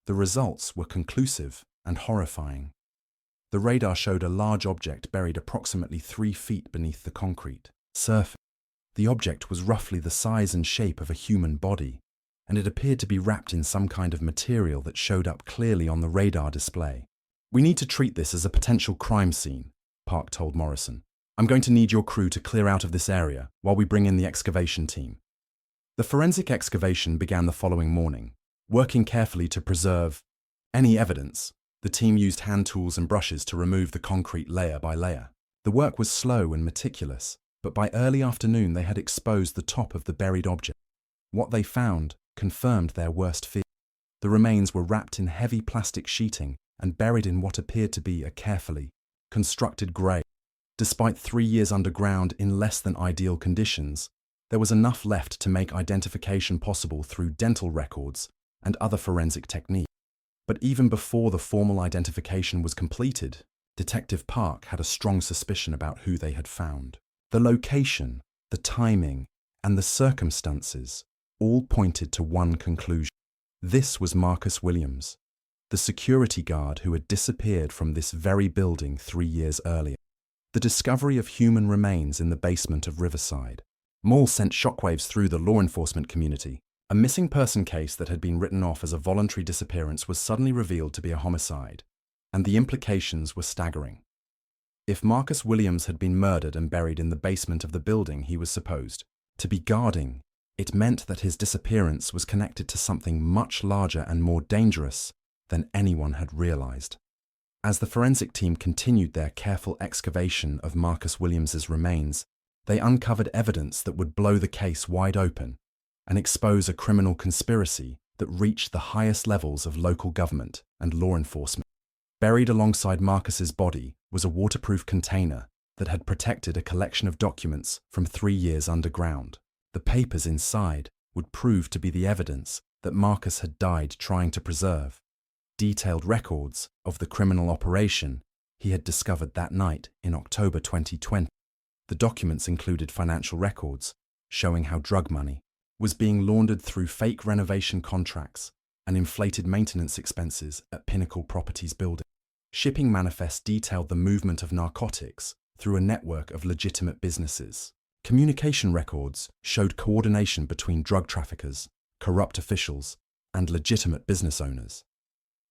The results were conclusive and horrifying. The radar showed a large object buried approximately 3 feet beneath the concrete surface. The object was roughly the size and shape of a human body, and it appeared to be wrapped in some kind of material that showed up clearly on the radar display. "We need to treat this as a potential crime scene," Park told Morrison. "I'm going to need your crew to clear out of this area while we bring in the excavation team." The forensic excavation began the following morning. Working carefully to preserve any evidence, the team used hand tools and brushes to remove the concrete layer by layer. The work was slow and meticulous, but by early afternoon they had exposed the top of the buried object. What they found confirmed their worst fear. The remains were wrapped in heavy plastic sheeting and buried in what appeared to be a carefully constructed grave. Despite 3 years underground in less than ideal conditions, there was enough left to make identification possible through dental records and other forensic techniques. But even before the formal identification was completed, Detective Park had a strong suspicion about who they had found. The location, the timing, and the circumstances all pointed to one conclusion. This was Marcus Williams, the security guard who had disappeared from this very building 3 years earlier. The discovery of human remains in the basement of Riverside Mall sent shockwaves through the law enforcement community. A missing person case that had been written off as a voluntary disappearance was suddenly revealed to be a homicide, and the implications were staggering. If Marcus Williams had been murdered and buried in the basement of the building he was supposed to be guarding, it meant that his disappearance was connected to something much larger and more dangerous than anyone had realized. As the forensic team continued their careful excavation of Marcus Williams's remains, They uncovered evidence that would blow the case wide open and expose a criminal conspiracy that reached the highest levels of local government and law enforcement. Buried alongside Marcus's body was a waterproof container that had protected a collection of documents from 3 years underground. The papers inside would prove to be the evidence that Marcus had died trying to preserve. Detailed records of the criminal operation he had discovered that night in October 2020. The documents included financial records showing how drug money was being laundered through fake renovation contracts and inflated maintenance expenses at Pinnacle Properties building. Shipping manifests detailed the movement of narcotics through a network of legitimate businesses. Communication records showed coordination between drug traffickers, corrupt officials, and legitimate business owners.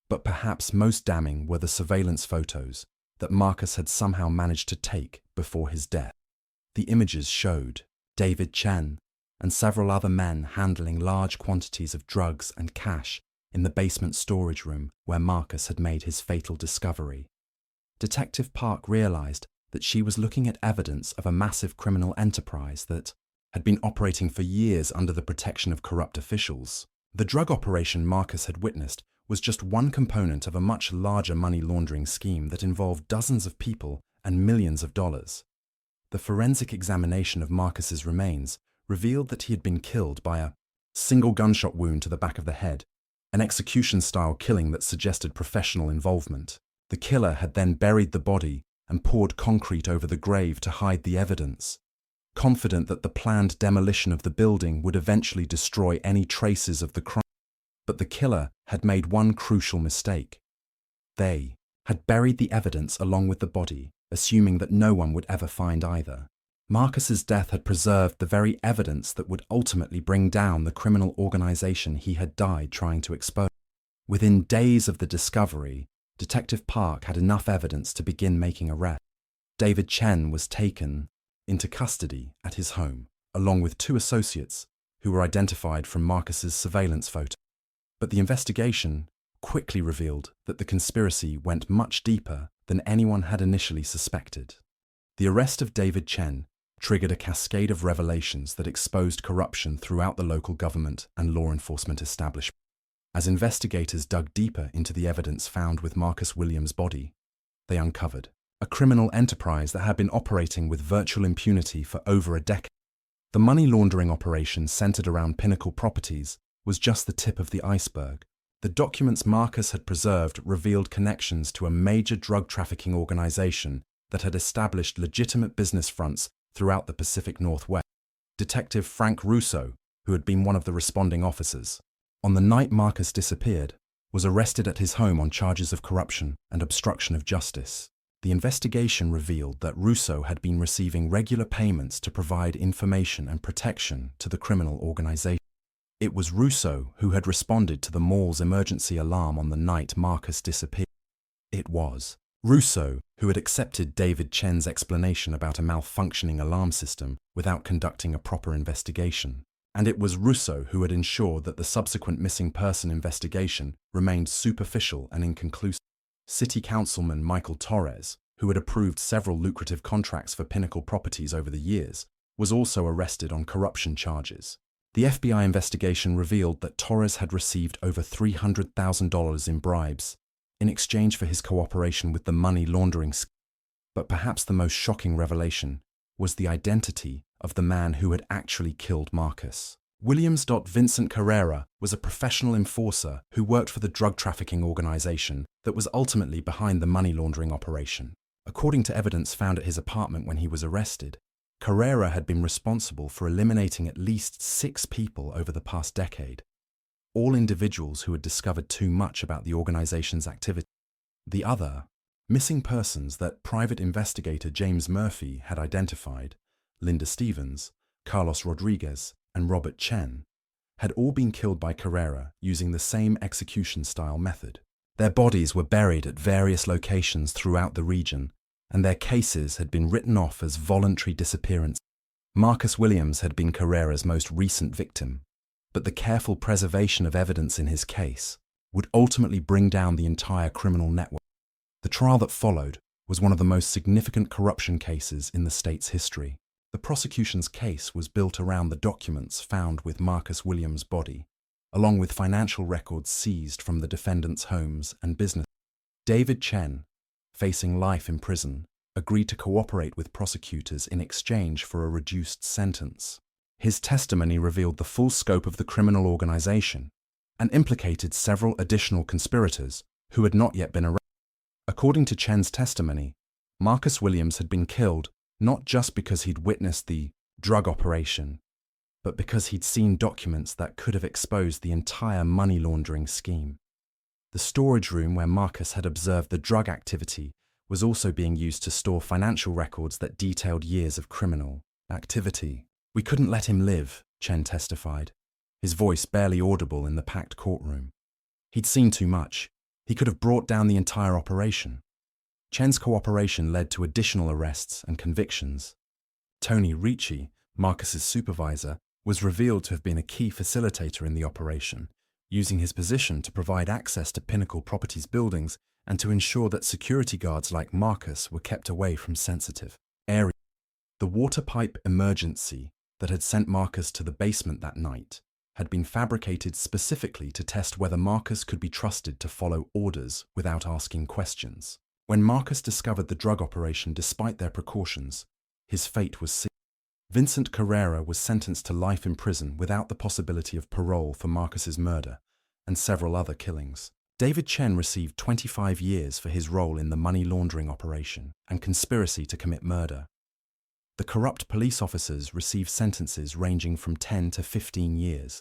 But perhaps most damning were the surveillance photos that Marcus had somehow managed to take before his death. The images showed David Chen and several other men handling large quantities of drugs and cash in the basement storage room where Marcus had made his fatal discovery. Detective Park realized that she was looking at evidence of a massive criminal enterprise that had been operating for years under the protection of corrupt officials. The drug operation Marcus had witnessed was just one component of a much larger money laundering scheme that involved dozens of people and millions of dollars. The forensic examination of Marcus's remains revealed that he had been killed by a single gunshot wound to the back of the head, an execution-style killing that suggested professional involvement. The killer had then buried the body and poured concrete over the grave to hide the evidence, confident that the planned demolition of the building would eventually destroy any traces of the crime. But the killer had made one crucial mistake. They had buried the evidence along with the body, assuming that no one would ever find either. Marcus's death had preserved the very evidence that would ultimately bring down the criminal organization he had died trying to expose. Within days of the discovery, Detective Park had enough evidence to begin making arrests. David Chen was taken into custody at his home, along with 2 associates who were identified from Marcus's surveillance photo. But the investigation quickly revealed that the conspiracy went much deeper than anyone had initially suspected. The arrest of David Chen triggered a cascade of revelations that exposed corruption throughout the local government and law enforcement establishment. As investigators dug deeper into the evidence found with Marcus Williams' body, they uncovered a criminal enterprise that had been operating with virtual impunity for over a decade. The money laundering operation centered around Pinnacle Properties was just the tip of the iceberg. The documents Marcus had preserved revealed connections to a major drug trafficking organization that had established legitimate business fronts throughout the Pacific Northwest. Detective Frank Russo, who had been one of the responding officers, on the night Marcus disappeared, was arrested at his home on charges of corruption and obstruction of justice. The investigation revealed that Russo had been receiving regular payments to provide information and protection to the criminal organization. It was Russo who had responded to the mall's emergency alarm on the night Marcus disappeared. It was Russo who had accepted David Chen's explanation about a malfunctioning alarm system without conducting a proper investigation. And it was Russo who had ensured that the subsequent missing person investigation remained superficial and inconclusive. City Councilman Michael Torres, who had approved several lucrative contracts for Pinnacle Properties over the years, was also arrested on corruption charges. The FBI investigation revealed that Torres had received over $300,000 in bribes in exchange for his cooperation with the money laundering scheme. But perhaps the most shocking revelation was the identity of the man who had actually killed Marcus. Williams. Vincent Carrera was a professional enforcer who worked for the drug trafficking organization that was ultimately behind the money laundering operation. According to evidence found at his apartment when he was arrested, Carrera had been responsible for eliminating at least 6 people over the past decade, all individuals who had discovered too much about the organization's activity. The other missing persons that private investigator James Murphy had identified, Linda Stevens, Carlos Rodriguez, and Robert Chen, had all been killed by Carrera using the same execution-style method. Their bodies were buried at various locations throughout the region, and their cases had been written off as voluntary disappearance. Marcus Williams had been Carrera's most recent victim, but the careful preservation of evidence in his case would ultimately bring down the entire criminal network. The trial that followed was one of the most significant corruption cases in the state's history. The prosecution's case was built around the documents found with Marcus Williams' body, along with financial records seized from the defendants' homes and business. David Chen, facing life in prison, agreed to cooperate with prosecutors in exchange for a reduced sentence. His testimony revealed the full scope of the criminal organization and implicated several additional conspirators who had not yet been arrested. According to Chen's testimony, Marcus Williams had been killed not just because he'd witnessed the drug operation, but because he'd seen documents that could have exposed the entire money laundering scheme. The storage room where Marcus had observed the drug activity was also being used to store financial records that detailed years of criminal activity. "We couldn't let him live," Chen testified, his voice barely audible in the packed courtroom. "He'd seen too much. He could have brought down the entire operation." Chen's cooperation led to additional arrests and convictions. Tony Ricci, Marcus's supervisor, was revealed to have been a key facilitator in the operation, using his position to provide access to Pinnacle Properties buildings and to ensure that security guards like Marcus were kept away from sensitive areas. The water pipe emergency that had sent Marcus to the basement that night had been fabricated specifically to test whether Marcus could be trusted to follow orders without asking questions. When Marcus discovered the drug operation despite their precautions, his fate was sealed. Vincent Carrera was sentenced to life in prison without the possibility of parole for Marcus's murder and several other killings. David Chen received 25 years for his role in the money laundering operation and conspiracy to commit murder. The corrupt police officers received sentences ranging from 10 to 15 years,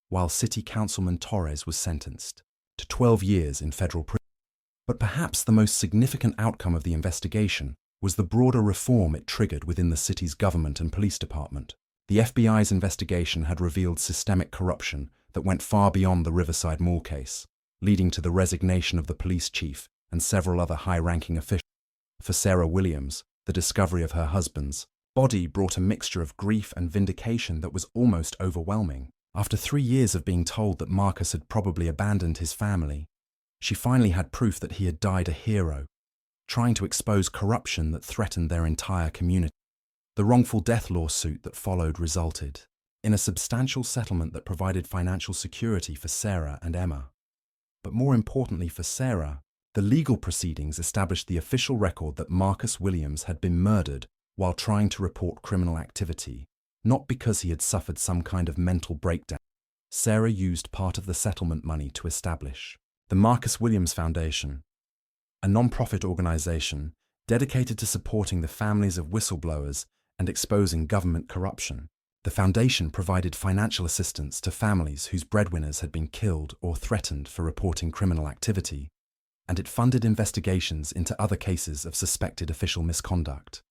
while City Councilman Torres was sentenced to 12 years in federal prison. But perhaps the most significant outcome of the investigation was the broader reform it triggered within the city's government and police department. The FBI's investigation had revealed systemic corruption that went far beyond the Riverside Mall case, leading to the resignation of the police chief and several other high-ranking officials. For Sarah Williams, the discovery of her husband's body brought a mixture of grief and vindication that was almost overwhelming. After 3 years of being told that Marcus had probably abandoned his family, she finally had proof that he had died a hero, trying to expose corruption that threatened their entire community. The wrongful death lawsuit that followed resulted in a substantial settlement that provided financial security for Sarah and Emma. But more importantly for Sarah, the legal proceedings established the official record that Marcus Williams had been murdered while trying to report criminal activity, not because he had suffered some kind of mental breakdown. Sarah used part of the settlement money to establish the Marcus Williams Foundation, a non-profit organization dedicated to supporting the families of whistleblowers and exposing government corruption. The foundation provided financial assistance to families whose breadwinners had been killed or threatened for reporting criminal activity, and it funded investigations into other cases of suspected official misconduct.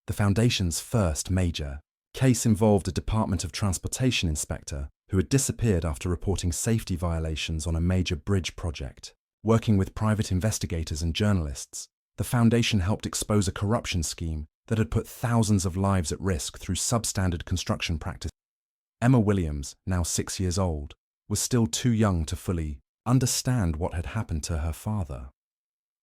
The foundation's first major case involved a Department of Transportation inspector who had disappeared after reporting safety violations on a major bridge project. Working with private investigators and journalists, the foundation helped expose a corruption scheme that had put thousands of lives at risk through substandard construction practices. Emma Williams, now 6 years old, was still too young to fully understand what had happened to her father.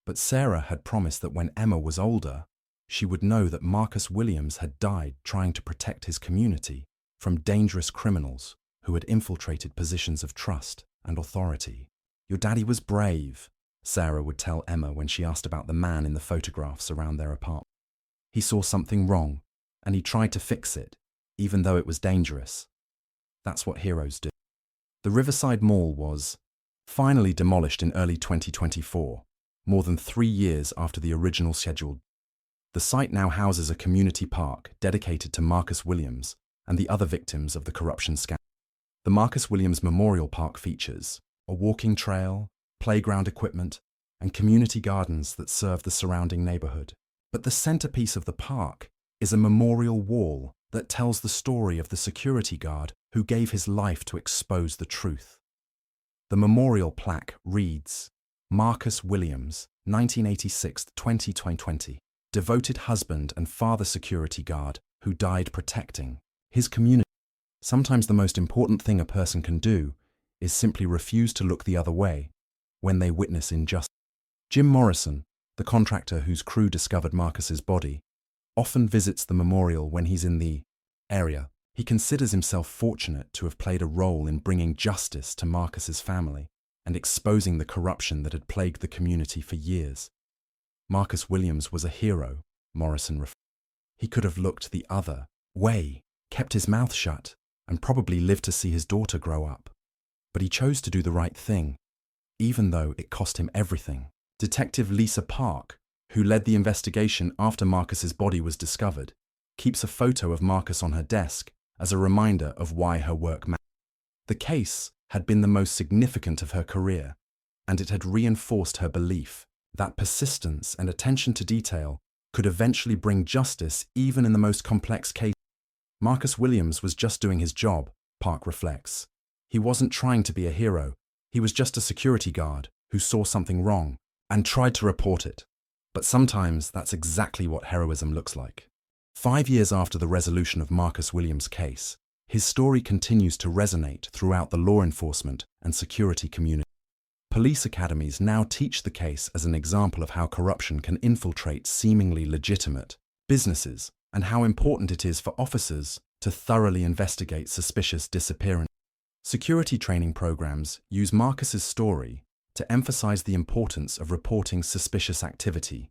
But Sarah had promised that when Emma was older, she would know that Marcus Williams had died trying to protect his community from dangerous criminals who had infiltrated positions of trust and authority. "Your daddy was brave," Sarah would tell Emma when she asked about the man in the photographs around their apartment. "He saw something wrong, and he tried to fix it, even though it was dangerous. That's what heroes do." The Riverside Mall was finally demolished in early 2024, more than 3 years after the original schedule. The site now houses a community park dedicated to Marcus Williams and the other victims of the corruption scandal. The Marcus Williams Memorial Park features a walking trail, playground equipment, and community gardens that serve the surrounding neighborhood. But the centerpiece of the park is a memorial wall that tells the story of the security guard who gave his life to expose the truth. The memorial plaque reads, "Marcus Williams, 1986 to 2020, devoted husband and father security guard who died protecting his community." Sometimes the most important thing a person can do is simply refuse to look the other way when they witness injustice. Jim Morrison, the contractor whose crew discovered Marcus's body, often visits the memorial when he's in the area. He considers himself fortunate to have played a role in bringing justice to Marcus's family and exposing the corruption that had plagued the community for years. Marcus Williams was a hero, Morrison reflected. He could have looked the other way, kept his mouth shut, and probably lived to see his daughter grow up. But he chose to do the right thing, even though it cost him everything. Detective Lisa Park, who led the investigation after Marcus's body was discovered, keeps a photo of Marcus on her desk as a reminder of why her work mattered. The case had been the most significant of her career, and it had reinforced her belief that persistence and attention to detail could eventually bring justice even in the most complex cases. Marcus Williams was just doing his job, Park reflects. He wasn't trying to be a hero. He was just a security guard who saw something wrong and tried to report it. But sometimes that's exactly what heroism looks like. 5 years after the resolution of Marcus Williams' case, his story continues to resonate throughout the law enforcement and security community. Police academies now teach the case as an example of how corruption can infiltrate seemingly legitimate businesses and how important it is for officers to thoroughly investigate suspicious disappearances. Security training programs use Marcus's story to emphasize the importance of reporting suspicious activity,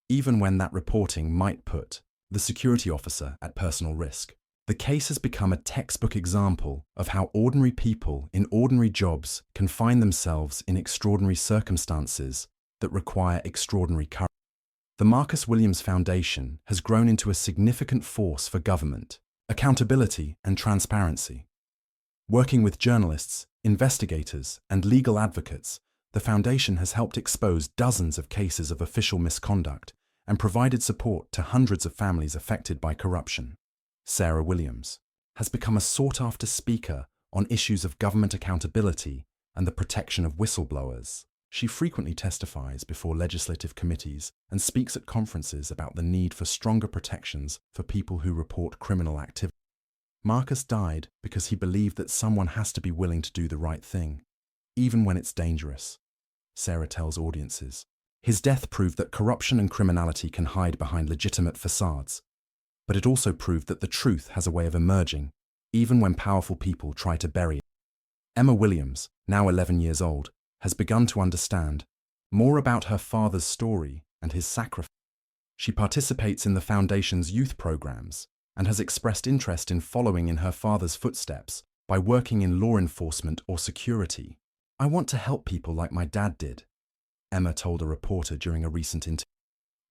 even when that reporting might put the security officer at personal risk. The case has become a textbook example of how ordinary people in ordinary jobs can find themselves in extraordinary circumstances that require extraordinary courage. The Marcus Williams Foundation has grown into a significant force for government, accountability, and transparency. Working with journalists, investigators, and legal advocates, the foundation has helped expose dozens of cases of official misconduct and provided support to hundreds of families affected by corruption. Sarah Williams has become a sought-after speaker on issues of government accountability and the protection of whistleblowers. She frequently testifies before legislative committees and speaks at conferences about the need for stronger protections for people who report criminal activity. Marcus died because he believed that someone has to be willing to do the right thing, even when it's dangerous, Sarah tells audiences. His death proved that corruption and criminality can hide behind legitimate facades, but it also proved that the truth has a way of emerging, even when powerful people try to bury it. Emma Williams, now 11 years old, has begun to understand more about her father's story and his sacrifice. She participates in the Foundation's youth programs and has expressed interest in following in her father's footsteps by working in law enforcement or security. "I want to help people like my dad did," Emma told a reporter during a recent interview.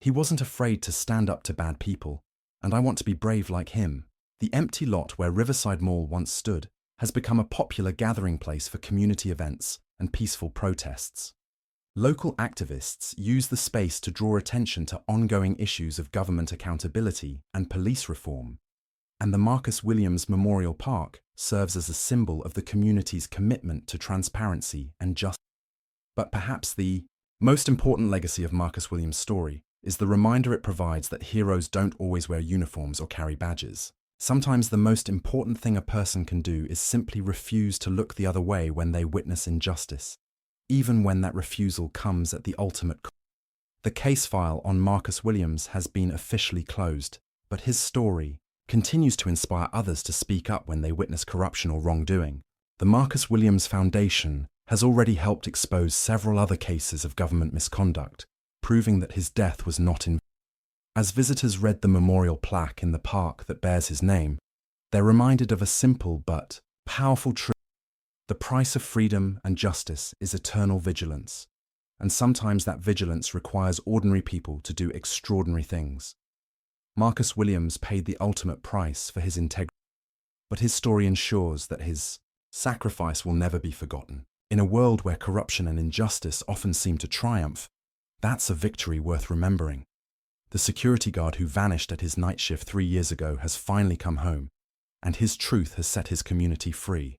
"He wasn't afraid to stand up to bad people, and I want to be brave like him." The empty lot where Riverside Mall once stood has become a popular gathering place for community events and peaceful protests. Local activists use the space to draw attention to ongoing issues of government accountability and police reform, and the Marcus Williams Memorial Park serves as a symbol of the community's commitment to transparency and justice. But perhaps the most important legacy of Marcus Williams' story is the reminder it provides that heroes don't always wear uniforms or carry badges. Sometimes the most important thing a person can do is simply refuse to look the other way when they witness injustice, even when that refusal comes at the ultimate cost. The case file on Marcus Williams has been officially closed, but his story continues to inspire others to speak up when they witness corruption or wrongdoing. The Marcus Williams Foundation has already helped expose several other cases of government misconduct, proving that his death was not in vain. As visitors read the memorial plaque in the park that bears his name, they're reminded of a simple but powerful truth. The price of freedom and justice is eternal vigilance, and sometimes that vigilance requires ordinary people to do extraordinary things. Marcus Williams paid the ultimate price for his integrity, but his story ensures that his sacrifice will never be forgotten. In a world where corruption and injustice often seem to triumph, that's a victory worth remembering. The security guard who vanished at his night shift 3 years ago has finally come home, and his truth has set his community free.